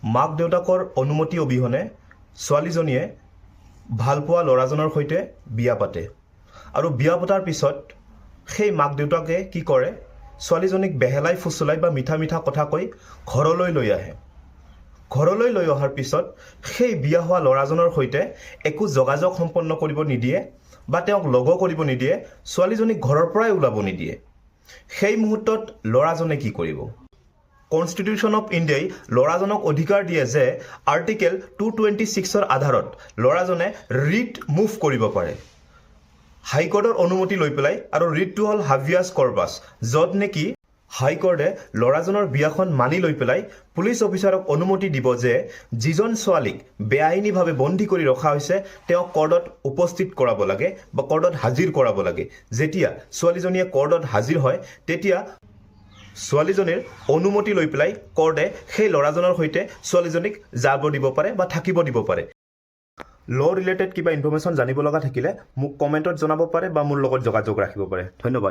মাক দেউতাকৰ অনুমতি অবিহনে ছোৱালীজনীয়ে ভালপোৱা ল'ৰাজনৰ সৈতে বিয়া পাতে আৰু বিয়া পতাৰ পিছত সেই মাক দেউতাকে কি কৰে, ছোৱালীজনীক বেহেলাই ফুচলাই বা মিঠা মিঠা কথা কৈ ঘৰলৈ লৈ আহে। ঘৰলৈ লৈ অহাৰ পিছত সেই বিয়া হোৱা ল'ৰাজনৰ সৈতে একো যোগাযোগ সম্পন্ন কৰিব নিদিয়ে বা তেওঁক লগ কৰিব নিদিয়ে, ছোৱালীজনীক ঘৰৰ পৰাই ওলাব নিদিয়ে। সেই মুহূৰ্তত ল'ৰাজনে কি কৰিব? কনষ্টিটিউশ্যন অফ ইণ্ডিয়াই ল'ৰাজনক অধিকাৰ দিয়ে যে আৰ্টিকেল 226ৰ আধাৰত ল'ৰাজনে ৰিট মুভ কৰিব পাৰে হাইকোৰ্টৰ অনুমতি লৈ পেলাই। আৰু ৰিটটো হ'ল হাভিয়াছ কৰ্পাছ, য'ত নেকি হাইকোৰ্টে ল'ৰাজনৰ বিয়াখন মানি লৈ পেলাই পুলিচ অফিচাৰক অনুমতি দিব যে যিজন ছোৱালীক বেআইনীভাৱে বন্দী কৰি ৰখা হৈছে তেওঁক কোৰ্টত উপস্থিত কৰাব লাগে বা কোৰ্টত হাজিৰ কৰাব লাগে। যেতিয়া ছোৱালীজনীয়ে কোৰ্টত হাজিৰ হয় তেতিয়া ছোৱালীজনীৰ অনুমতি লৈ পেলাই কোৰ্টে সেই ল'ৰাজনৰ সৈতে ছোৱালীজনীক যাব দিব পাৰে বা থাকিব দিব পাৰে। ল' ৰিলেটেড কিবা ইনফৰ্মেশ্যন জানিব লগা থাকিলে মোক কমেণ্টত জনাব পাৰে বা মোৰ লগত যোগাযোগ ৰাখিব পাৰে। ধন্যবাদ।